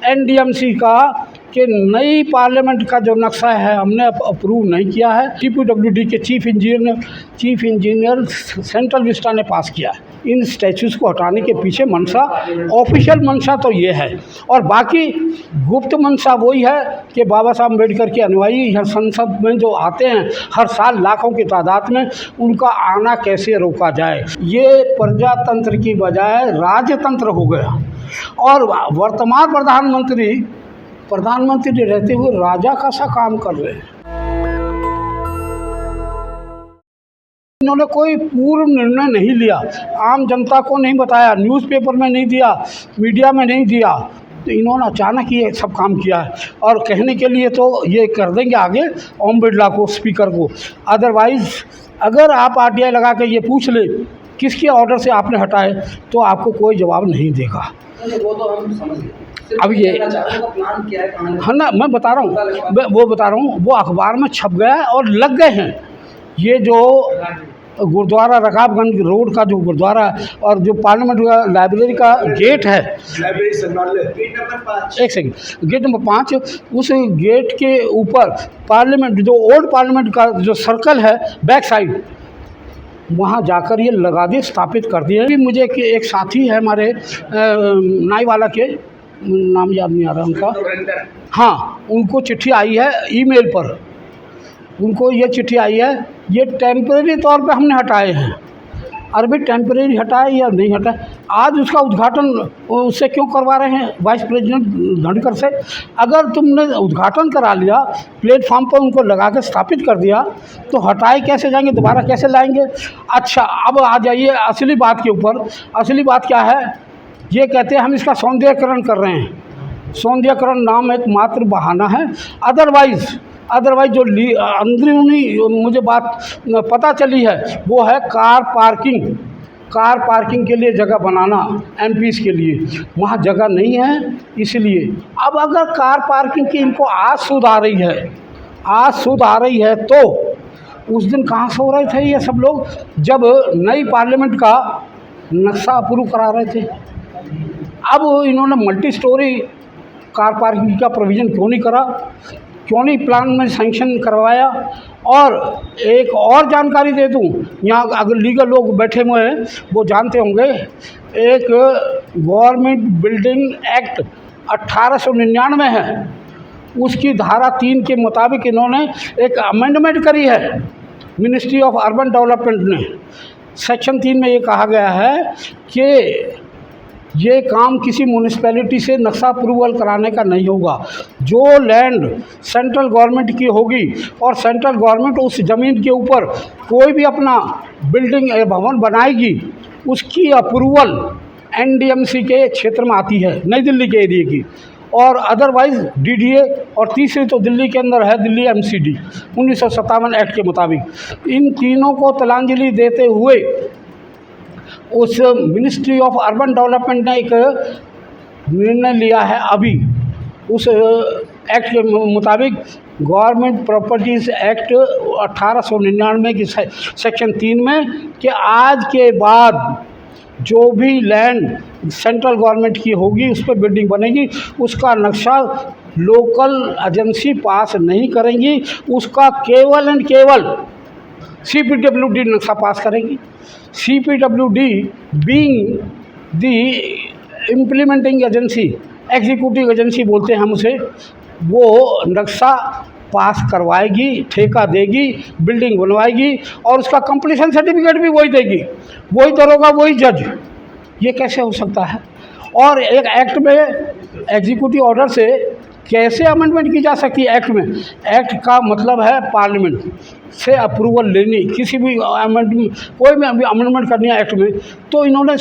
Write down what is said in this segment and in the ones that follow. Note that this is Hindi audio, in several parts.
एनडीएमसी का कि नई पार्लियामेंट का जो नक्शा है हमने अप्रूव नहीं किया है। सीपीडब्ल्यूडी के चीफ इंजीनियर सेंट्रल विस्टा ने पास किया है। इन स्टैच्यूज़ को हटाने के पीछे मंशा, ऑफिशियल मंशा तो ये है, और बाकी गुप्त मंशा वही है कि बाबा साहब अम्बेडकर के अनुयायी यहाँ संसद में जो आते हैं हर साल लाखों की तादाद में, उनका आना कैसे रोका जाए। ये प्रजातंत्र की बजाय राजतंत्र हो गया, और वर्तमान प्रधानमंत्री रहते हुए राजा का सा काम कर रहे हैं। इन्होंने कोई पूर्व निर्णय नहीं लिया, आम जनता को नहीं बताया, न्यूज़पेपर में नहीं दिया, मीडिया में नहीं दिया, तो इन्होंने अचानक ये सब काम किया है। और कहने के लिए तो ये कर देंगे आगे ओम बिरला को, स्पीकर को। अदरवाइज़ अगर आप आरटीआई लगा के ये पूछ ले किसके ऑर्डर से आपने हटाए, तो आपको कोई जवाब नहीं देगा। वो तो हम समझ गए। अब ये प्लान क्या है, हाँ ना, मैं बता रहा हूँ, वो अखबार में छप गया है और लग गए हैं। ये जो गुरुद्वारा रकाबगंज रोड का जो गुरुद्वारा और जो पार्लियामेंट लाइब्रेरी का गेट है, एक सेकंड, गेट नंबर 5, उस गेट के ऊपर पार्लियामेंट, जो ओल्ड पार्लियामेंट का जो सर्कल है बैक साइड, वहाँ जाकर ये लगा दिए, स्थापित कर दिए। मुझे एक साथी है हमारे नाईवाला के, नाम याद नहीं आ रहा उनका, हाँ, उनको चिट्ठी आई है ईमेल पर, उनको ये चिट्ठी आई है, ये टेम्परेरी तौर पे हमने हटाए हैं। अरे टेम्परेरी हटाए या नहीं हटाए, आज उसका उद्घाटन उससे क्यों करवा रहे हैं, वाइस प्रेसिडेंट धनखड़ से? अगर तुमने उद्घाटन करा लिया, प्लेटफॉर्म पर उनको लगा के स्थापित कर दिया, तो हटाए कैसे जाएंगे, दोबारा कैसे लाएंगे? अच्छा, अब आ जाइए असली बात के ऊपर। असली बात क्या है? ये कहते हैं हम इसका सौंदर्यकरण कर रहे हैं। सौंदर्यकरण नाम एक मात्र बहाना है। अदरवाइज जो अंदरूनी मुझे बात पता चली है वो है कार पार्किंग के लिए जगह बनाना एमपीज के लिए, वहाँ जगह नहीं है इसलिए। अब अगर कार पार्किंग की इनको आज सूद आ रही है तो उस दिन कहाँ सो रहे थे ये सब लोग, जब नई पार्लियामेंट का नक्शा अप्रूव करा रहे थे। अब इन्होंने मल्टी स्टोरी कार पार्किंग का प्रोविज़न क्यों नहीं करा, क्यों नहीं प्लान में सैंक्शन करवाया? और एक और जानकारी दे दूं, यहाँ अगर लीगल लोग बैठे हुए हैं वो जानते होंगे, एक गवर्नमेंट बिल्डिंग एक्ट 1899 है, उसकी धारा 3 के मुताबिक इन्होंने एक अमेंडमेंट करी है मिनिस्ट्री ऑफ अर्बन डेवलपमेंट ने। सेक्शन 3 में ये कहा गया है कि ये काम किसी म्यूनिसिपैलिटी से नक्शा अप्रूवल कराने का नहीं होगा। जो लैंड सेंट्रल गवर्नमेंट की होगी और सेंट्रल गवर्नमेंट उस ज़मीन के ऊपर कोई भी अपना बिल्डिंग भवन बनाएगी, उसकी अप्रूवल एनडीएमसी के क्षेत्र में आती है, नई दिल्ली के एरिए की, और अदरवाइज़ डीडीए, और तीसरी तो दिल्ली के अंदर है दिल्ली एमसीडी 1957 एक्ट के मुताबिक। इन तीनों को तिलांजलि देते हुए उस मिनिस्ट्री ऑफ अर्बन डेवलपमेंट ने एक निर्णय लिया है अभी उस एक्ट के मुताबिक, गवर्नमेंट प्रॉपर्टीज़ एक्ट 1899 की सेक्शन 3 में, कि आज के बाद जो भी लैंड सेंट्रल गवर्नमेंट की होगी उस पर बिल्डिंग बनेगी, उसका नक्शा लोकल एजेंसी पास नहीं करेंगी, उसका केवल एंड केवल सीपीडब्ल्यूडी नक्शा पास करेगी। सीपीडब्ल्यूडी बीइंग दी इम्प्लीमेंटिंग एजेंसी, एग्जीक्यूटिव एजेंसी बोलते हैं हम उसे, वो नक्शा पास करवाएगी, ठेका देगी, बिल्डिंग बनवाएगी, और उसका कंप्लीशन सर्टिफिकेट भी वही देगी, वही दरोगा, वही जज। ये कैसे हो सकता है? और एक एक्ट में एग्जीक्यूटिव ऑर्डर से कैसे अमेंडमेंट की जा सकती है? एक्ट में, एक्ट का मतलब है पार्लियामेंट से अप्रूवल लेनी, किसी भी अमेंडमेंट, कोई भी अमेंडमेंट करनी है एक्ट में, तो इन्होंने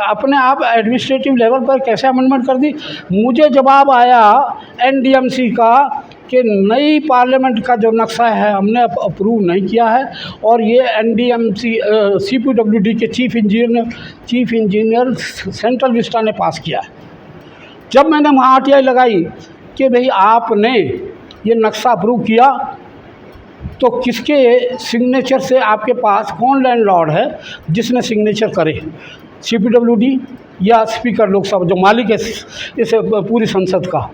अपने आप एडमिनिस्ट्रेटिव लेवल पर कैसे अमेंडमेंट कर दी? मुझे जवाब आया एनडीएमसी का कि नई पार्लियामेंट का जो नक्शा है हमने अप्रूव नहीं किया है, और ये एनडीएमसी सीपीडब्ल्यूडी के चीफ इंजीनियर सेंट्रल विस्टा ने पास किया है। जब मैंने वहाँ आरटीआई लगाई कि भाई आपने ये नक्शा अप्रूव किया, तो किसके सिग्नेचर से, आपके पास कौन लैंडलॉर्ड है जिसने सिग्नेचर करे? CPWD या स्पीकर लोकसभा जो मालिक है इस पूरी संसद का,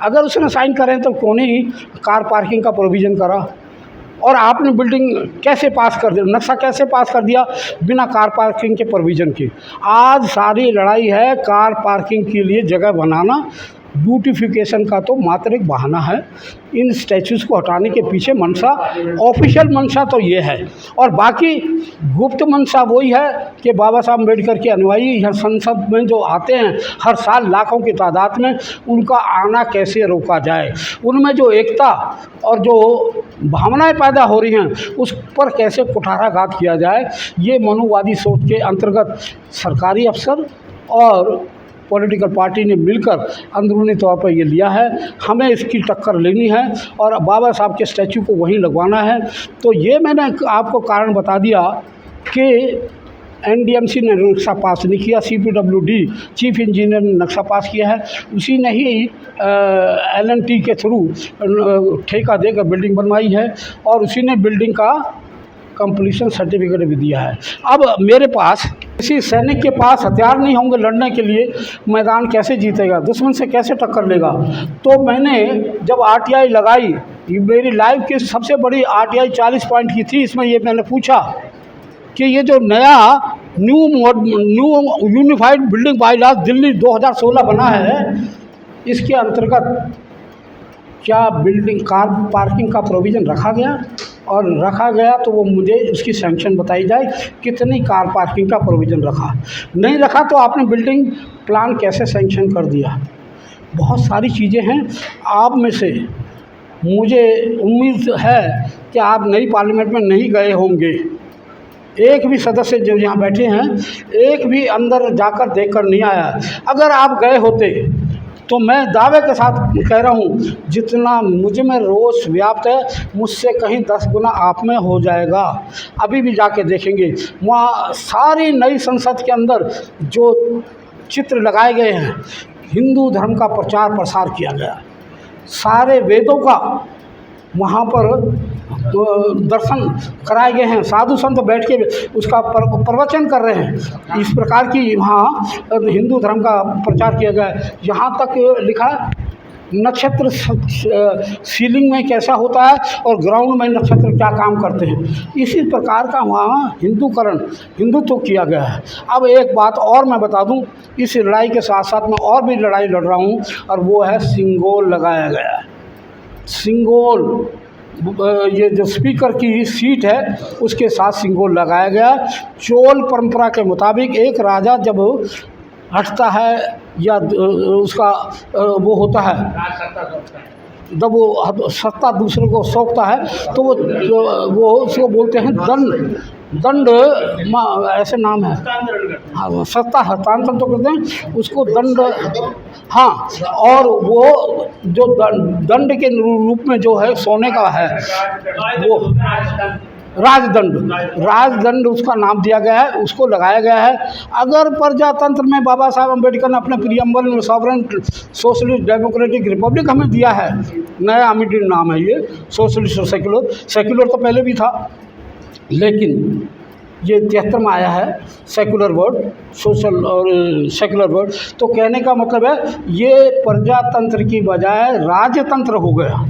अगर उसने साइन करें तो क्यों नहीं कार पार्किंग का प्रोविज़न करा? और आपने बिल्डिंग कैसे पास कर दिया, नक्शा कैसे पास कर दिया बिना कार पार्किंग के प्रोविज़न के? आज सारी लड़ाई है कार पार्किंग के लिए जगह बनाना। ब्यूटिफिकेशन का तो मात्र एक बहाना है। इन स्टैचूज़ को हटाने के पीछे मंशा, ऑफिशियल मंशा तो ये है, और बाकी गुप्त मंशा वही है कि बाबा साहब अम्बेडकर के अनुयायी यहाँ संसद में जो आते हैं हर साल लाखों की तादाद में, उनका आना कैसे रोका जाए, उनमें जो एकता और जो भावनाएं पैदा हो रही हैं उस पर कैसे कुठाराघात किया जाए, ये मनुवादी सोच के अंतर्गत सरकारी अफसर और पॉलिटिकल पार्टी ने मिलकर अंदरूनी तौर पर ये लिया है। हमें इसकी टक्कर लेनी है और बाबा साहब के स्टैचू को वहीं लगवाना है। तो ये मैंने आपको कारण बता दिया कि NDMC ने नक्शा पास नहीं किया, CPWD चीफ इंजीनियर ने नक्शा पास किया है, उसी ने ही LNT के थ्रू ठेका देकर बिल्डिंग बनवाई है और उसी ने बिल्डिंग का कंप्लीशन सर्टिफिकेट भी दिया है। अब मेरे पास किसी सैनिक के पास हथियार नहीं होंगे लड़ने के लिए, मैदान कैसे जीतेगा, दुश्मन से कैसे टक्कर लेगा? तो मैंने जब RTI लगाई, मेरी लाइफ की सबसे बड़ी RTI 40 पॉइंट की थी। इसमें ये मैंने पूछा कि ये जो नया new unified building bylaws Delhi 2016 बना है, इसके अंतर्गत क्या बिल्डिंग कार पार्किंग का प्रोविज़न रखा गया? और रखा गया तो वो मुझे उसकी सैंक्शन बताई जाए, कितनी कार पार्किंग का प्रोविज़न रखा। नहीं रखा तो आपने बिल्डिंग प्लान कैसे सैंक्शन कर दिया? बहुत सारी चीज़ें हैं। आप में से मुझे उम्मीद है कि आप नई पार्लियामेंट में नहीं गए होंगे। एक भी सदस्य जो यहाँ बैठे हैं, एक भी अंदर जाकर देखकर नहीं आया। अगर आप गए होते तो मैं दावे के साथ कह रहा हूँ, जितना मुझ में रोष व्याप्त है मुझसे कहीं 10 गुना आप में हो जाएगा। अभी भी जाके देखेंगे, वहाँ सारी नई संसद के अंदर जो चित्र लगाए गए हैं, हिंदू धर्म का प्रचार प्रसार किया गया, सारे वेदों का वहाँ पर दर्शन कराए गए हैं, साधु संत बैठ के उसका प्रवचन कर रहे हैं। इस प्रकार की वहाँ हिंदू धर्म का प्रचार किया गया है। यहाँ तक लिखा नक्षत्र सीलिंग में कैसा होता है और ग्राउंड में नक्षत्र क्या काम करते हैं, इसी प्रकार का वहाँ हिंदुत्व किया गया है। अब एक बात और मैं बता दूं, इस लड़ाई के साथ साथ मैं और भी लड़ाई लड़ रहा हूँ, और वो है सिंगोल लगाया गया है। सिंगोल, ये जो स्पीकर की सीट है उसके साथ सिंगोल लगाया गया। चोल परंपरा के मुताबिक एक राजा जब हटता है या उसका वो होता है, जब वो सत्ता दूसरे को सौंपता है तो वो उसको बोलते हैं दंड ऐसे नाम है, हाँ, सत्ता हस्तांतरण तो कहते हैं उसको दंड। हाँ, और वो जो दंड के रूप में जो है सोने का है वो राजदंड उसका नाम दिया गया है, उसको लगाया गया है। अगर प्रजातंत्र में बाबा साहब अम्बेडकर ने अपने प्रियम्बल में सॉवरेन सोशलिस्ट डेमोक्रेटिक रिपब्लिक हमें दिया है, नया मिडिल नाम है ये, सोशलिस्ट और सेक्युलर तो पहले भी था, लेकिन ये 73 में आया है सेकुलर वर्ड, सोशल और सेकुलर वर्ड। तो कहने का मतलब है ये प्रजातंत्र की बजाय राजतंत्र हो गया।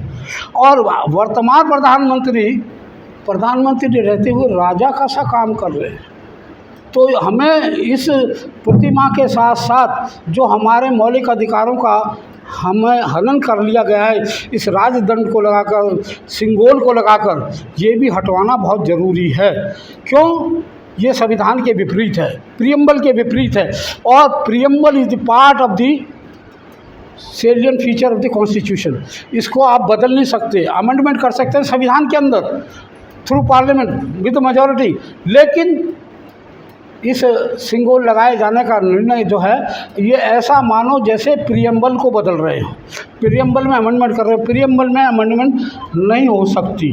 और वर्तमान प्रधानमंत्री रहते हुए राजा का सा काम कर रहे हैं। तो हमें इस प्रतिमा के साथ साथ जो हमारे मौलिक अधिकारों का हमें हनन कर लिया गया है, इस राजदंड को लगाकर, सिंगोल को लगाकर, ये भी हटवाना बहुत ज़रूरी है। क्यों? ये संविधान के विपरीत है, प्रियम्बल के विपरीत है, और preamble is the part of the salient feature of the constitution. इसको आप बदल नहीं सकते, अमेंडमेंट कर सकते हैं संविधान के अंदर थ्रू पार्लियामेंट विद मेजॉरिटी, लेकिन इस सिंगोल लगाए जाने का निर्णय जो है ये ऐसा मानो जैसे प्रियम्बल को बदल रहे हो, प्रियम्बल में अमेंडमेंट कर रहे हो। प्रियम्बल में अमेंडमेंट नहीं हो सकती।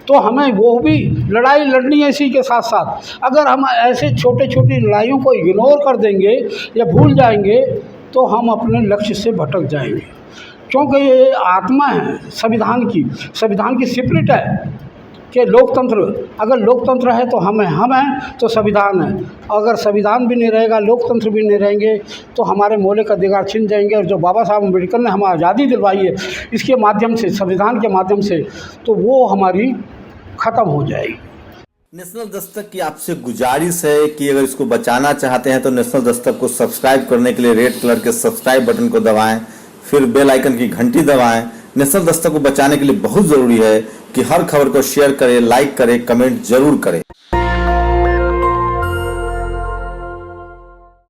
तो हमें वो भी लड़ाई लड़नी है इसी के साथ साथ। अगर हम ऐसे छोटे छोटी लड़ाइयों को इग्नोर कर देंगे या भूल जाएंगे तो हम अपने लक्ष्य से भटक जाएंगे, क्योंकि ये आत्मा है संविधान की स्पिरिट है। कि लोकतंत्र, अगर लोकतंत्र है तो हम हैं तो संविधान है। अगर संविधान भी नहीं रहेगा, लोकतंत्र भी नहीं रहेंगे तो हमारे मौलिक अधिकार छिन जाएंगे। और जो बाबा साहब अम्बेडकर ने हमें आज़ादी दिलवाई है इसके माध्यम से, संविधान के माध्यम से, तो वो हमारी ख़त्म हो जाएगी। नेशनल दस्तक की आपसे गुजारिश है कि अगर इसको बचाना चाहते हैं तो नेशनल दस्तक को सब्सक्राइब करने के लिए रेड कलर के सब्सक्राइब बटन को दबाएं, फिर बेल आइकन की घंटी दबाएं। नेशनल दस्तक को बचाने के लिए बहुत जरूरी है कि हर खबर को शेयर करें, लाइक करें, कमेंट जरूर करें।